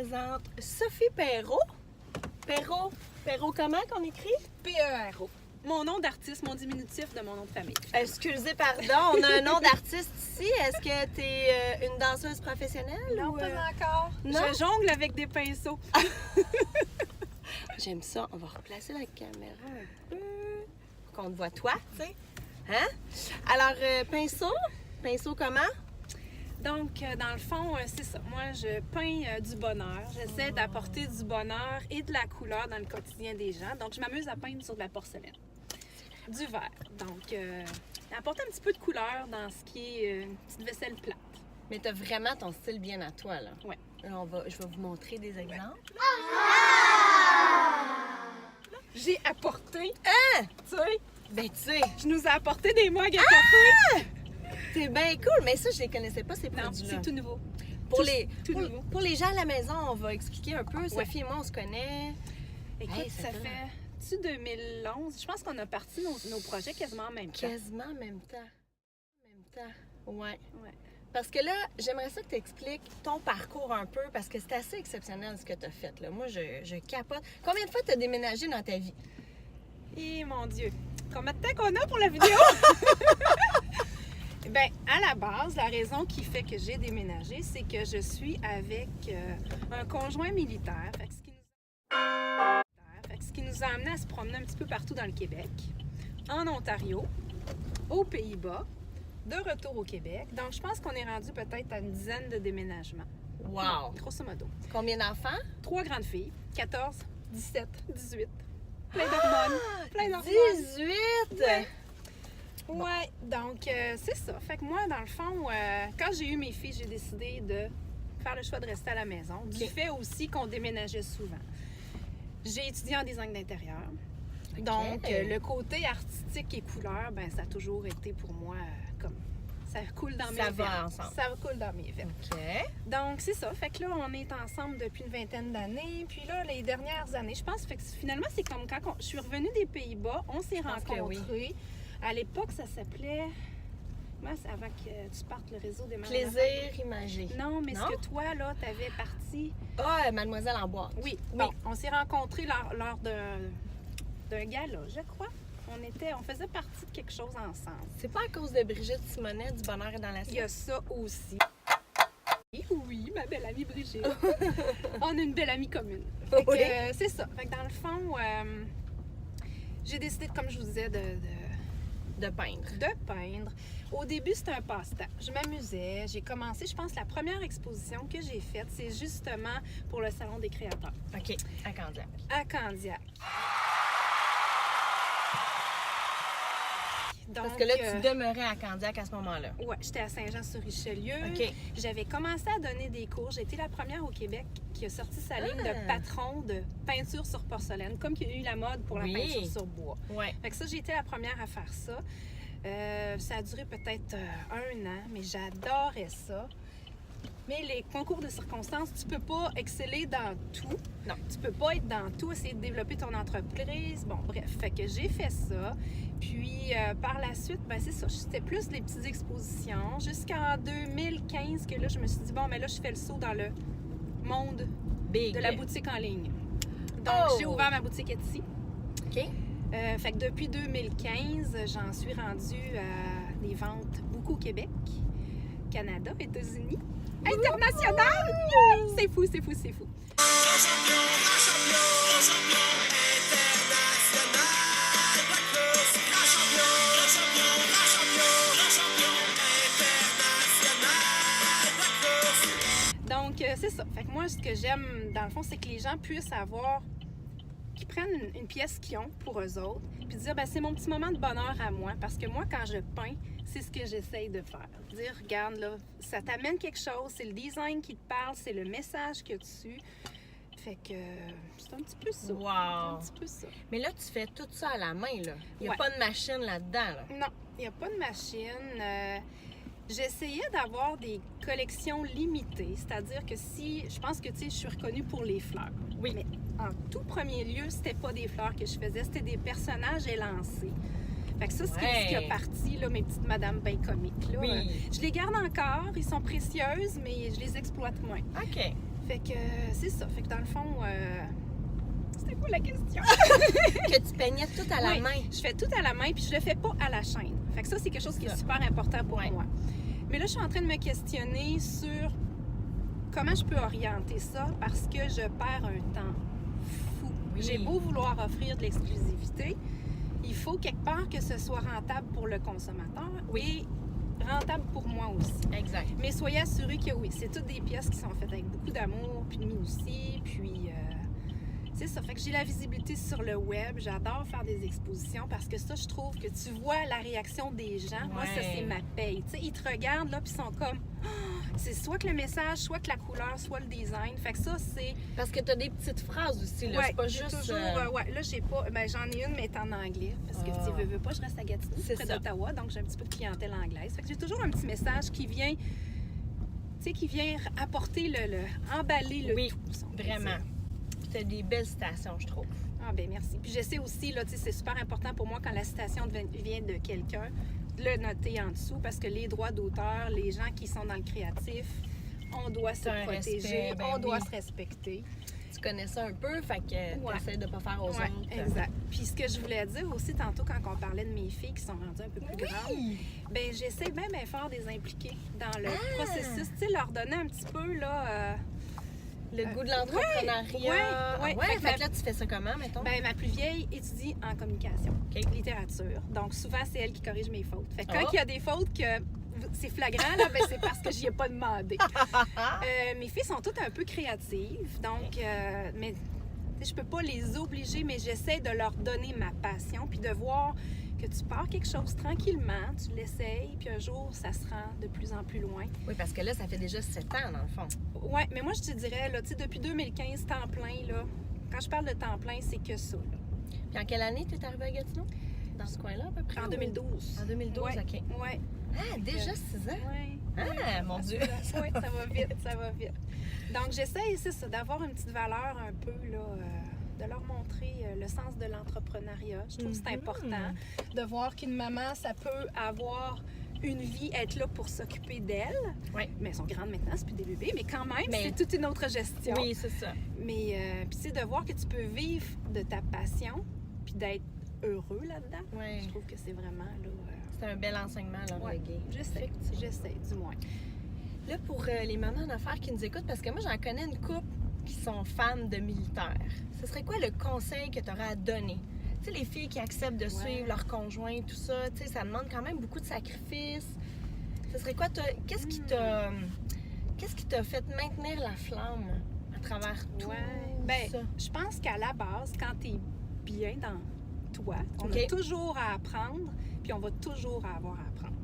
présente Sophie Perrault. Perrault comment qu'on écrit? P-E-R-O. Mon nom d'artiste, mon diminutif de mon nom de famille. Excusez, pardon, on a un nom d'artiste ici. Est-ce que tu es une danseuse professionnelle? Non, ou, pas encore. Non? Je jongle avec des pinceaux. J'aime ça. On va replacer la caméra un peu pour qu'on te voit toi, tu sais. Hein? Alors, pinceau comment? Donc, dans le fond, c'est ça. Moi, je peins du bonheur. J'essaie d'apporter du bonheur et de la couleur dans le quotidien des gens. Donc, je m'amuse à peindre sur de la porcelaine. Du verre. Donc, apporter un petit peu de couleur dans ce qui est une petite vaisselle plate. Mais t'as vraiment ton style bien à toi, là. Ouais. Là, je vais vous montrer des exemples. J'ai apporté... Hein? Tu sais, Ben, tu sais, je nous ai apporté des mugs à café. c'est bien cool, mais ça, je les connaissais pas, ces Non, produits-là. c'est tout nouveau. Pour nouveau. pour les gens à la maison, on va expliquer un peu. Sophie et moi, on se connaît. Écoute, Hey, ça fait fait 2011. Je pense qu'on a parti nos projets quasiment en même temps. Quasiment en même temps. Ouais. Ouais. Parce que là, j'aimerais ça que tu expliques ton parcours un peu, parce que c'est assez exceptionnel ce que tu as fait, là. Moi, je capote. Combien de fois tu as déménagé dans ta vie? Et mon Dieu, combien de temps qu'on a pour la vidéo? Bien, à la base, la raison qui fait que j'ai déménagé, c'est que je suis avec un conjoint militaire. Fait que ce qui nous a amené à se promener un petit peu partout dans le Québec, en Ontario, aux Pays-Bas, de retour au Québec. Donc, je pense qu'on est rendu peut-être à une dizaine de déménagements. Wow! Grosso modo. Combien d'enfants? 3 grandes filles, 14, 17, 18. Plein d'hormones. Plein d'hormones. 18! Ouais, donc c'est ça. Fait que moi, dans le fond, quand j'ai eu mes filles, j'ai décidé de faire le choix de rester à la maison. Du fait aussi qu'on déménageait souvent. J'ai étudié en design d'intérieur. Ok. Donc, le côté artistique et couleur, ben ça a toujours été pour moi comme... Ça coule dans mes Ça veines. va ensemble. Ça coule dans mes veines. OK. Donc, c'est ça. Fait que là, on est ensemble depuis une vingtaine d'années. Puis là, les dernières années, je pense, fait que finalement, c'est comme quand je suis revenue des Pays-Bas, on s'est pense que rencontrés. oui. À l'époque, ça s'appelait... Moi, c'est avant que tu partes le réseau des magasins. Plaisir imagé. Non, mais Non? ce que toi, là, t'avais parti... Ah, Mademoiselle en boîte. Oui, Oui. bon, on s'est rencontrés lors d'un gala, je crois. On faisait partie de quelque chose ensemble. C'est pas à cause de Brigitte Simonet du bonheur est dans la Il y a ça aussi. Et oui, ma belle amie Brigitte. On a une belle amie commune. Fait que, Oui. c'est ça. Fait que dans le fond, j'ai décidé, comme je vous disais, De peindre. de peindre. Au début, c'était un passe-temps. Je m'amusais. J'ai commencé, je pense, la première exposition que j'ai faite, c'est justement pour le Salon des créateurs OK. À Candiac. à Candiac. Donc, Parce que là, tu demeurais à Candiac à ce moment-là. ouais, j'étais à Saint-Jean-sur-Richelieu. OK. J'avais commencé à donner des cours. J'ai été la première au Québec qui a sorti sa ligne de patron de peinture sur porcelaine, comme qu'il y a eu la mode pour la Oui. peinture sur bois. Ouais. Fait que ça, j'ai été la première à faire ça. Ça a duré peut-être 1 an, mais j'adorais ça. Mais les concours de circonstances, tu peux pas exceller dans tout. Non. Tu peux pas être dans tout, essayer de développer ton entreprise. Bon, bref, fait que j'ai fait ça. Puis par la suite, ben c'est ça, c'était plus des petites expositions. Jusqu'en 2015 que là, je me suis dit, bon, mais là, je fais le saut dans le monde Big. de la boutique en ligne. Donc, Oh! j'ai ouvert ma boutique Etsy. OK. Fait que depuis 2015, j'en suis rendue à des ventes beaucoup au Québec, Canada, États-Unis, international! C'est fou, c'est fou, c'est fou. Donc, c'est ça. Fait que moi, ce que j'aime, dans le fond, c'est que les gens puissent avoir... qu'ils prennent une pièce qu'ils ont pour eux autres, puis dire, ben c'est mon petit moment de bonheur à moi. Parce que moi, quand je peins, c'est ce que j'essaye de faire. Dire, regarde, là, ça t'amène quelque chose, c'est le design qui te parle, c'est le message que tu... Fait que c'est un petit peu ça. Wow. Un petit peu ça. Mais là, tu fais tout ça à la main, là. Il n'y a Ouais. pas de machine là-dedans, là. Non, il n'y a pas de machine. J'essayais d'avoir des collections limitées, c'est-à-dire que si, je pense que, tu sais, je suis reconnue pour les fleurs. Oui. Mais en tout premier lieu, c'était pas des fleurs que je faisais, c'était des personnages élancés. Fait que ça, c'est ce qui a parti, là, mes petites madames bien comiques, là. Oui. Je les garde encore, ils sont précieuses, mais je les exploite moins. OK. Fait que c'est ça. Fait que dans le fond, c'était quoi la question? Que tu peignais tout à la Oui, main. je fais tout à la main, puis je le fais pas à la chaîne. Fait que ça, c'est quelque chose qui est super important pour moi. Mais là, je suis en train de me questionner sur comment je peux orienter ça parce que je perds un temps fou. Oui. J'ai beau vouloir offrir de l'exclusivité, il faut quelque part que ce soit rentable pour le consommateur et rentable pour moi aussi. Exact. Mais soyez assurés que oui, c'est toutes des pièces qui sont faites avec beaucoup d'amour, puis de minutie, puis c'est ça. Fait que j'ai la visibilité sur le web. J'adore faire des expositions parce que ça, je trouve que tu vois la réaction des gens. Moi, ça, c'est ma paye. Tu sais, ils te regardent, là, puis ils sont comme... Oh! C'est soit que le message, soit que la couleur, soit le design. Fait que ça, c'est... Parce que tu as des petites phrases aussi, là. Ouais, c'est pas j'ai juste... toujours... ouais, là, j'ai pas... Ben, j'en ai une, mais elle est en anglais. Parce que, tu veux pas, je reste à Gatineau, près d'Ottawa. Donc, j'ai un petit peu de clientèle anglaise. Fait que j'ai toujours un petit message qui vient... Tu sais, qui vient apporter emballer le tout. Vraiment. Tu as des belles citations, je trouve. Ah ben merci. Puis j'essaie aussi, là, tu sais, c'est super important pour moi quand la citation vient de quelqu'un, de le noter en dessous parce que les droits d'auteur, les gens qui sont dans le créatif, on doit se protéger, on doit se respecter. Tu connais ça un peu, fait que tu essaies de ne pas faire aux autres. Exact. Puis ce que je voulais dire aussi tantôt quand on parlait de mes filles qui sont rendues un peu plus grandes, ben j'essaie même fort de les impliquer dans le processus, tu sais, leur donner un petit peu, là... Le goût de l'entrepreneuriat. Oui. Fait que là, tu fais ça comment, mettons? Ben, ma plus vieille étudie en communication, littérature. Donc, souvent, c'est elle qui corrige mes fautes. Fait que quand il y a des fautes que c'est flagrant, là, ben, c'est parce que je n'y ai pas demandé. Mes filles sont toutes un peu créatives. Donc, mais je peux pas les obliger, mais j'essaie de leur donner ma passion puis de voir que tu pars quelque chose tranquillement, tu l'essayes, puis un jour, ça se rend de plus en plus loin. Oui, parce que là, ça fait déjà 7 ans, dans le fond. Oui, mais moi, je te dirais, là, tu sais, depuis 2015, temps plein, là, quand je parle de temps plein, c'est que ça, là. Puis en quelle année tu es arrivée à Gatineau? Dans ce coin-là, à peu près? En 2012. En 2012, OK. Oui. Ah, déjà 6 ans? Oui. Ah, mon Dieu! Oui, ça va vite, ça va vite. Donc, j'essaie, c'est ça, d'avoir une petite valeur un peu, là... de leur montrer le sens de l'entrepreneuriat. Je trouve que c'est important de voir qu'une maman, ça peut avoir une vie, être là pour s'occuper d'elle. Oui. Mais elles sont grandes maintenant, c'est plus des bébés, mais quand même, c'est toute une autre gestion. Oui, c'est ça. Mais, puis c'est de voir que tu peux vivre de ta passion, puis d'être heureux là-dedans. Oui. Je trouve que c'est vraiment, là... C'est un bel enseignement, là, le gay. J'essaie, du moins. Là, pour les mamans en affaires qui nous écoutent, parce que moi, j'en connais une couple qui sont fans de militaires. Ce serait quoi le conseil que tu aurais à donner? Tu sais, les filles qui acceptent de suivre leur conjoint, tout ça, tu sais, ça demande quand même beaucoup de sacrifices. Ce serait quoi, qu'est-ce qui t'a fait maintenir la flamme à travers tout ça? Je pense qu'à la base, quand tu es bien dans toi, on a toujours à apprendre, puis on va toujours avoir à apprendre.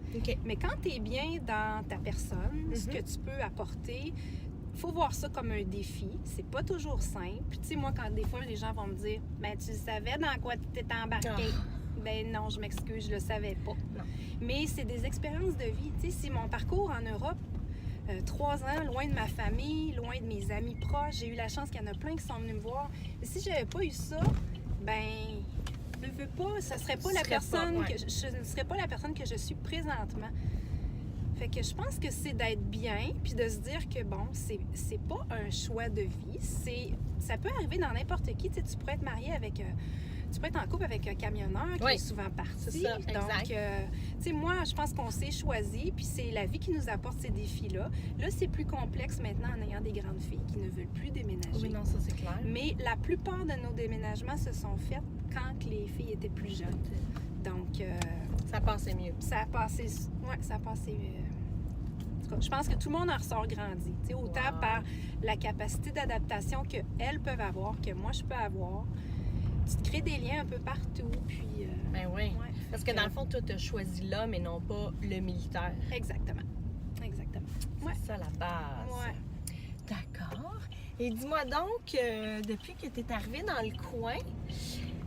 Mais quand tu es bien dans ta personne, ce que tu peux apporter, il faut voir ça comme un défi. C'est pas toujours simple. Puis, tu sais, moi, quand des fois, les gens vont me dire « Ben, tu savais dans quoi tu t'étais embarqué? Ben non, je m'excuse, je le savais pas. Non. Mais c'est des expériences de vie. Tu sais, si mon parcours en Europe, 3 ans, loin de ma famille, loin de mes amis proches, j'ai eu la chance qu'il y en a plein qui sont venus me voir. Mais si j'avais pas eu ça, ben... Je veux pas, ça serait pas la personne que je ne serais pas la personne que je suis présentement. Fait que je pense que c'est d'être bien puis de se dire que bon, c'est pas un choix de vie, ça peut arriver dans n'importe qui, tu sais, tu pourrais être marié avec tu peux être en couple avec un camionneur qui est souvent parti. C'est ça, donc, tu sais, moi, je pense qu'on s'est choisi, puis c'est la vie qui nous apporte ces défis-là. Là, c'est plus complexe maintenant en ayant des grandes filles qui ne veulent plus déménager. Oui, non, ça, c'est clair. Mais la plupart de nos déménagements se sont faits quand les filles étaient plus jeunes. Donc... ça passait mieux. Ça a passé... Oui, ça a passé mieux. En tout cas, je pense que tout le monde en ressort grandi. Tu sais, autant par la capacité d'adaptation qu'elles peuvent avoir, que moi, je peux avoir. Tu te crées des liens un peu partout, puis... ben oui. Ouais. Parce que dans le fond, toi, tu as choisi l'homme et non pas le militaire. Exactement. Exactement. C'est ça la base. Ouais. D'accord. Et dis-moi donc, depuis que tu es arrivée dans le coin,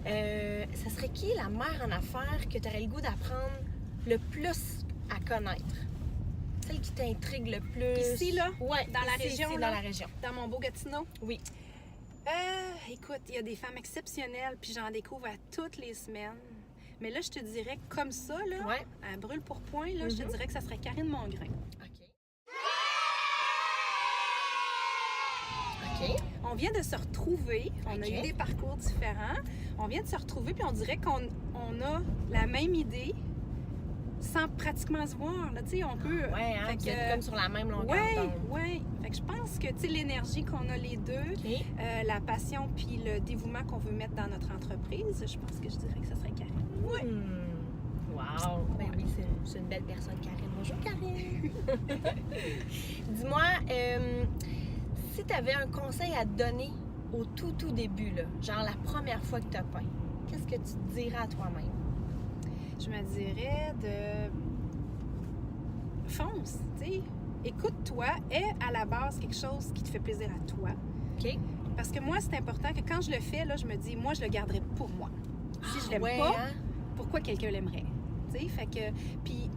ça serait qui la mère en affaires que tu aurais le goût d'apprendre le plus à connaître? Celle qui t'intrigue le plus? Ici, là? Oui, dans la région, dans la région. Dans mon beau Gatineau? Oui. Écoute, il y a des femmes exceptionnelles, puis j'en découvre à toutes les semaines. Mais là, je te dirais comme ça, là, à brûle pour point, là, je te dirais que ça serait Karine Mongrain. OK. on vient de se retrouver. On a Ok. eu des parcours différents. On vient de se retrouver, puis on dirait qu'on a la même idée sans pratiquement se voir. Là, tu sais, on peut... Ouais, hein, Fait vous que- êtes comme sur la même longueur Ouais, d'onde. ouais. Fait que je pense que, tu sais, l'énergie qu'on a les deux, OK. la passion puis le dévouement qu'on veut mettre dans notre entreprise, je pense que je dirais que ça serait Karine. Ouais. Wow! Ben oui, c'est une belle personne, Karine. Bonjour, Karine! Dis-moi, si tu avais un conseil à te donner au tout début, là, genre la première fois que tu as peint, qu'est-ce que tu te dirais à toi-même? Je me dirais de fonce, tu sais. Écoute-toi, aie à la base quelque chose qui te fait plaisir à toi. OK? Parce que moi, c'est important que quand je le fais, là, je me dis, moi, je le garderai pour moi. Si je l'aime Ouais, pas, hein? pourquoi quelqu'un l'aimerait? Tu sais, fait que... Puis,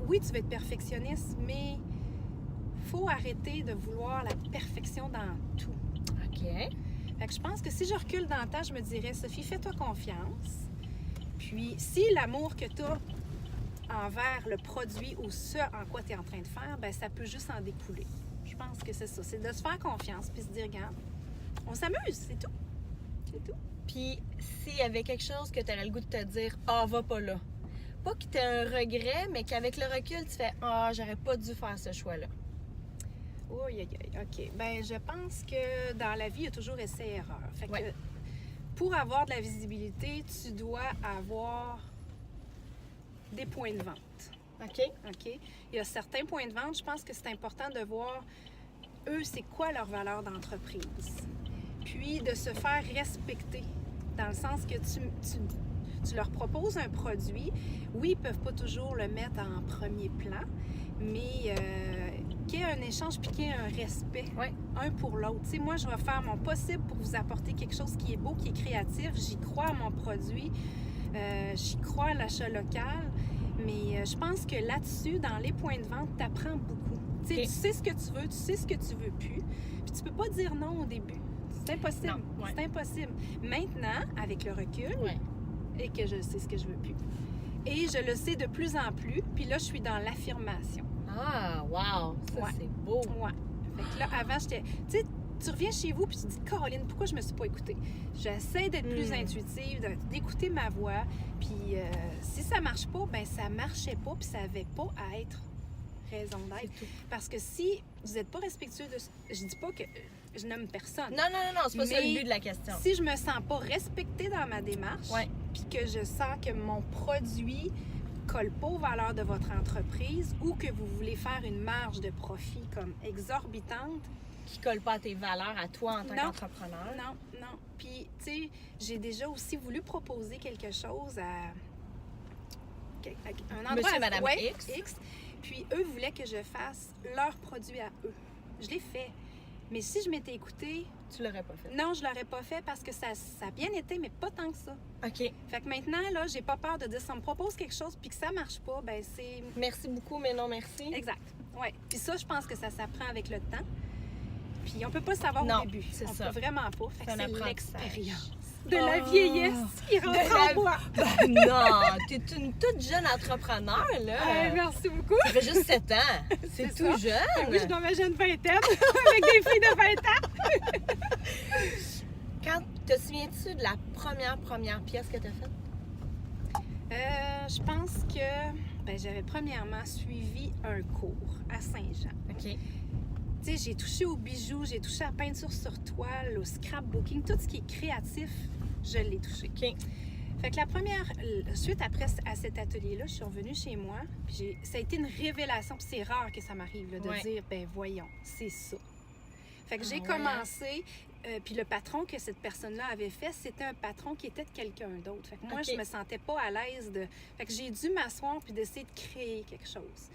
oui, tu veux être perfectionniste, mais faut arrêter de vouloir la perfection dans tout. OK. Fait que je pense que si je recule dans le temps, je me dirais, Sophie, fais-toi confiance. Puis, si l'amour que tu as envers le produit ou ce en quoi tu es en train de faire, ben ça peut juste en découler. Je pense que c'est ça. C'est de se faire confiance puis se dire, regarde, on s'amuse, c'est tout. C'est tout. Puis, s'il y avait quelque chose que tu aurais le goût de te dire, ah, va pas là. Pas que tu aies un regret, mais qu'avec le recul, tu fais, ah, j'aurais pas dû faire ce choix-là. Oui, OK. Ben je pense que dans la vie, il y a toujours essai-erreur. Fait que Ouais. pour avoir de la visibilité, tu dois avoir des points de vente. OK? OK? Il y a certains points de vente, je pense que c'est important de voir, eux, c'est quoi leur valeur d'entreprise. Puis de se faire respecter, dans le sens que tu leur proposes un produit. Oui, ils ne peuvent pas toujours le mettre en premier plan, mais qu'il y ait un échange puis qu'il y ait un respect Ouais. un pour l'autre. Tu sais, moi, je vais faire mon possible pour vous apporter quelque chose qui est beau, qui est créatif. J'y crois à mon produit. J'y crois à l'achat local. Mais je pense que là-dessus, dans les points de vente, tu apprends beaucoup. Tu sais, Ok. tu sais ce que tu veux, tu sais ce que tu veux plus. Puis tu peux pas dire non au début. C'est impossible. Non, ouais. C'est impossible. Maintenant, avec le recul, Ouais. et que je sais ce que je veux plus. Et je le sais de plus en plus. Puis là, je suis dans l'affirmation. Ah, wow! Ça, Ouais. c'est beau. Ouais. Fait que là, avant, j'étais... Tu sais, tu reviens chez vous puis tu te dis, Caroline, pourquoi je me suis pas écoutée? J'essaie d'être plus intuitive, d'écouter ma voix. Puis si ça marche pas, ben ça marchait pas puis ça avait pas à être raison d'être. C'est tout. Parce que si vous n'êtes pas respectueux de... Je dis pas que je nomme personne. Non, c'est pas ça Mais le but de la question. Si je me sens pas respectée dans ma démarche, Ouais. puis que je sens que mon produit colle pas aux valeurs de votre entreprise ou que vous voulez faire une marge de profit comme exorbitante, Qui colle pas à tes valeurs à toi en tant Non. qu'entrepreneur. non. Puis, tu sais, j'ai déjà aussi voulu proposer quelque chose à un endroit... Monsieur et Madame ouais, X. Puis, eux voulaient que je fasse leur produit à eux. Je l'ai fait. Mais si je m'étais écoutée, Tu l'aurais pas fait. non, je l'aurais pas fait parce que ça a bien été, mais pas tant que ça. OK. Fait que maintenant, là, j'ai pas peur de dire, ça me propose quelque chose puis que ça marche pas, ben c'est... Merci beaucoup, mais non merci. Exact. Ouais. Puis ça, je pense que ça s'apprend avec le temps. Puis on peut pas savoir Non, au début. c'est on ça. peut vraiment pas. Fait que C'est un c'est apprentissage. l'expérience de la Oh. vieillesse qui De rentre la- en moi. Ben non! T'es une toute jeune entrepreneur, là. Merci beaucoup. Ça fait juste 7 ans. C'est C'est tout ça. jeune. Oui, je suis dans ma jeune vingtaine avec des filles de 20 ans. Quand te souviens-tu de la première pièce que t'as faite? Je pense que j'avais premièrement suivi un cours à Saint-Jean. OK. Tu sais, j'ai touché aux bijoux, j'ai touché à la peinture sur toile, au scrapbooking, tout ce qui est créatif, je l'ai touché. OK. Fait que la première, suite après à cet atelier-là, je suis revenue chez moi, puis ça a été une révélation, puis c'est rare que ça m'arrive là, de Ouais. dire, ben voyons, c'est ça. Fait que j'ai ouais. commencé, puis le patron que cette personne-là avait fait, c'était un patron qui était de quelqu'un d'autre. Fait que moi, OK. je me sentais pas à l'aise de... Fait que j'ai dû m'asseoir puis d'essayer de créer quelque chose.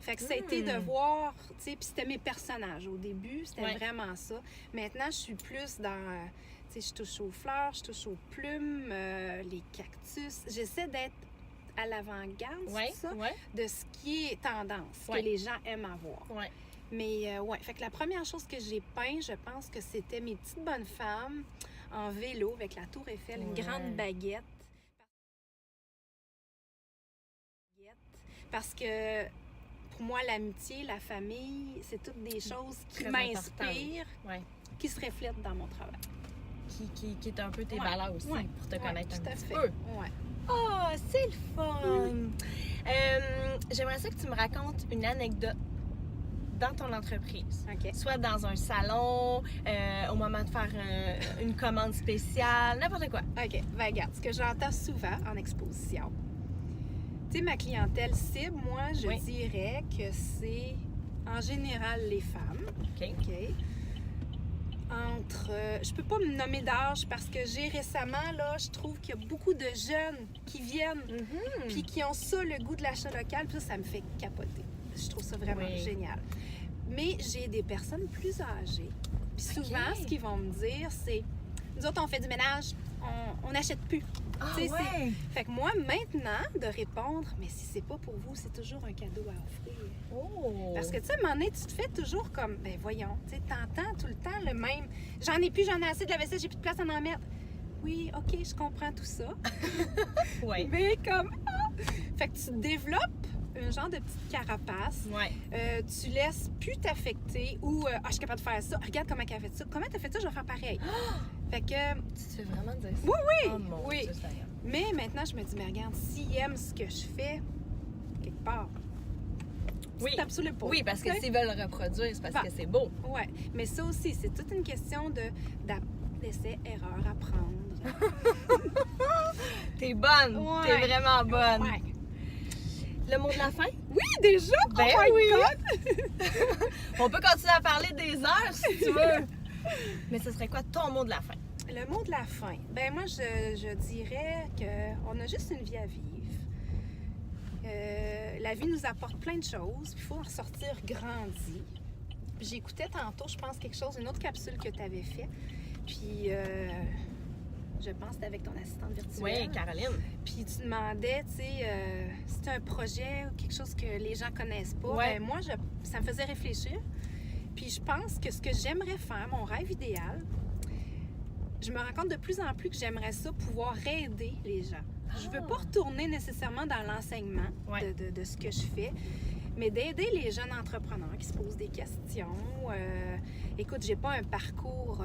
Fait que ça a été de voir, tu sais, puis c'était mes personnages. Au début, c'était Ouais. vraiment ça. Maintenant, je suis plus dans, tu sais, je touche aux fleurs, je touche aux plumes, les cactus. J'essaie d'être à l'avant-garde, Ouais. c'est ça, Ouais. de ce qui est tendance, Ouais. que les gens aiment avoir. Ouais. Mais ouais, fait que la première chose que j'ai peint, je pense que c'était mes petites bonnes femmes en vélo avec la tour Eiffel, une Ouais. grande baguette. Parce que pour moi, l'amitié, la famille, c'est toutes des choses qui Très m'inspirent, Ouais. qui se reflètent dans mon travail. Qui est un peu tes Ouais. valeurs aussi, Ouais. pour te Ouais, connaître un tout à petit fait. peu. Ouais. Oh, c'est le fun! J'aimerais ça que tu me racontes une anecdote dans ton entreprise. OK. Soit dans un salon, au moment de faire une commande spéciale, n'importe quoi. OK. Ben, regarde, ce que j'entends souvent en exposition, tu sais, ma clientèle cible, moi, je Oui. dirais que c'est en général les femmes. OK. OK. Je peux pas me nommer d'âge parce que j'ai récemment, là, je trouve qu'il y a beaucoup de jeunes qui viennent Mhm. puis qui ont ça, le goût de l'achat local, puis ça me fait capoter. Je trouve ça vraiment Oui. génial. Mais j'ai des personnes plus âgées. Puis souvent, Ok. ce qu'ils vont me dire, c'est nous autres, on fait du ménage, on n'achète plus. Ah Tu sais, ouais! Fait que moi, maintenant, de répondre, mais si c'est pas pour vous, c'est toujours un cadeau à offrir. Oh! Parce que, tu sais, à un moment donné, tu te fais toujours comme, ben voyons, tu sais, t'entends tout le temps le même. J'en ai plus, j'en ai assez de la vaisselle, j'ai plus de place à en mettre. Oui, OK, je comprends tout ça. Ouais. Mais comme, Fait que tu développes un genre de petite carapace. Ouais. Tu laisses plus t'affecter ou, je suis capable de faire ça. Regarde comment elle a fait ça. Comment t'as fait ça, je vais faire pareil. Fait que, Tu te fais vraiment dire ça? Oui, Oh mon oui. Dieu, Seigneur. mais maintenant, je me dis, mais regarde, s'ils aiment ce que je fais, quelque part, Oui. tu tapes sur l'épaule. Oui, parce que Tu sais? s'ils veulent le reproduire, c'est parce Bah. que c'est beau. Ouais, mais ça aussi, c'est toute une question d'essai, erreur, apprendre. T'es bonne. Ouais. T'es vraiment bonne. Ouais. Le mot de la fin? Oui, déjà? Ben oh my oui. God! On peut continuer à parler des heures si tu veux. Mais ce serait quoi ton mot de la fin? Le mot de la fin. Ben moi, je dirais qu'on a juste une vie à vivre. La vie nous apporte plein de choses, puis il faut en ressortir grandi. J'écoutais tantôt, je pense, quelque chose, une autre capsule que tu avais fait. Puis, je pense que c'était avec ton assistante virtuelle. Oui, Caroline. Puis tu demandais, tu sais, si c'est un projet ou quelque chose que les gens connaissent pas. Ouais. Ben moi, ça me faisait réfléchir. Puis je pense que ce que j'aimerais faire, mon rêve idéal, je me rends compte de plus en plus que j'aimerais ça, pouvoir aider les gens. Je veux pas retourner nécessairement dans l'enseignement Ouais. de ce que je fais, mais d'aider les jeunes entrepreneurs qui se posent des questions. Écoute, j'ai pas un parcours,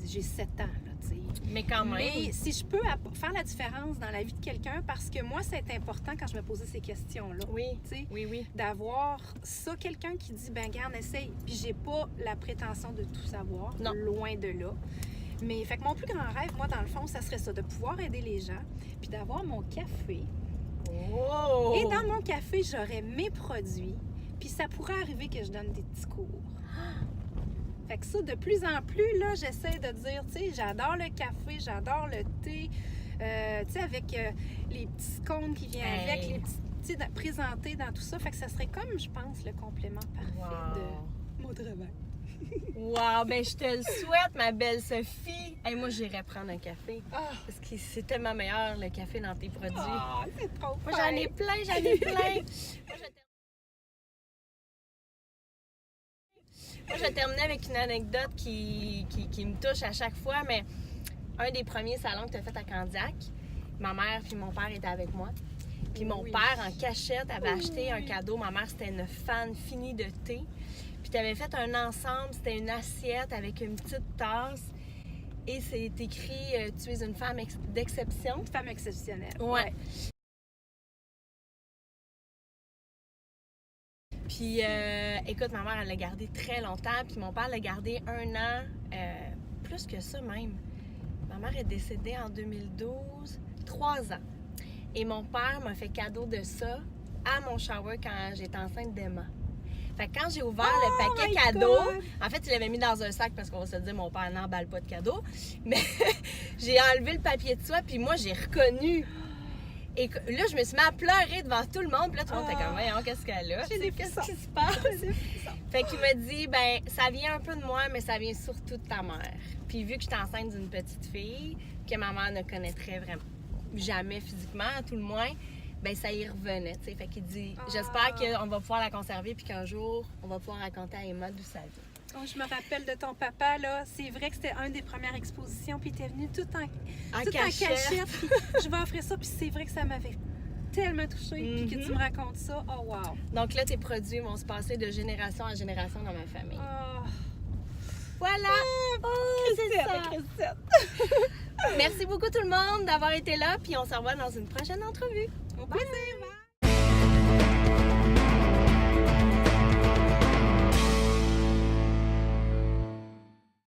j'ai 7 ans, là, tu sais. Mais quand même. Mais si je peux faire la différence dans la vie de quelqu'un, parce que moi, c'est important quand je me posais ces questions-là. Oui. Tu sais, Oui, oui. d'avoir ça, quelqu'un qui dit, ben garde, essaye. Puis j'ai pas la prétention de tout savoir, Non. loin de là. Mais fait que mon plus grand rêve, moi, dans le fond, ça serait ça, de pouvoir aider les gens, puis d'avoir mon café. Oh! Et dans mon café, j'aurais mes produits, puis ça pourrait arriver que je donne des petits cours. Fait que ça, de plus en plus, là, j'essaie de dire, tu sais, j'adore le café, j'adore le thé, tu sais, avec les petits scones qui viennent Hey. avec, les petits, tu sais, présentés dans tout ça. Fait que ça serait comme, je pense, le complément parfait de mon travail. Wow! Ben, je te le souhaite, ma belle Sophie. Hey, moi, j'irais prendre un café. Ah, Parce que c'est tellement meilleur, le café, dans tes produits. c'est trop Moi, j'en ai plein, j'en ai plein. Moi, je vais terminer avec une anecdote qui me touche à chaque fois, mais un des premiers salons que tu as fait à Candiac, ma mère puis mon père étaient avec moi. Puis mon Oui. père, en cachette, avait acheté un cadeau. Ma mère, c'était une fan finie de thé. Puis tu avais fait un ensemble, c'était une assiette avec une petite tasse. Et c'est écrit Tu es une femme d'exception. Une femme exceptionnelle. Ouais. Puis, écoute, ma mère, elle l'a gardé très longtemps. Puis mon père l'a gardé 1 an, plus que ça même. Ma mère est décédée en 2012, 3 ans. Et mon père m'a fait cadeau de ça à mon shower quand j'étais enceinte d'Emma. Fait que quand j'ai ouvert le paquet my cadeau, God! en fait, il l'avait mis dans un sac parce qu'on va se dire, mon père n'emballe pas de cadeaux. Mais j'ai enlevé le papier de soie, puis moi, j'ai reconnu. Et là, je me suis mis à pleurer devant tout le monde. Puis là, tout le monde était comme, voyons, qu'est-ce qu'elle a? J'ai des Qu'est-ce qui frissons. se passe? Fait qu'il m'a dit, ben, ça vient un peu de moi, mais ça vient surtout de ta mère. Puis vu que j'étais enceinte d'une petite fille, que ma mère ne connaîtrait vraiment jamais physiquement, à tout le moins, ben ça y revenait, tu sais. Fait qu'il dit, j'espère qu'on va pouvoir la conserver, puis qu'un jour, on va pouvoir raconter à Emma d'où ça vient. Oh, je me rappelle de ton papa, là. C'est vrai que c'était une des premières expositions, puis il était venu tout en En cachette. cachette. Puis je vais offrir ça, puis c'est vrai que ça m'avait tellement touchée. Puis que tu me racontes ça, oh wow. Donc là, tes produits vont se passer de génération en génération dans ma famille. Oh, Voilà! Oh, c'est ça! Merci beaucoup tout le monde d'avoir été là, puis on se revoit dans une prochaine entrevue. au plaisir!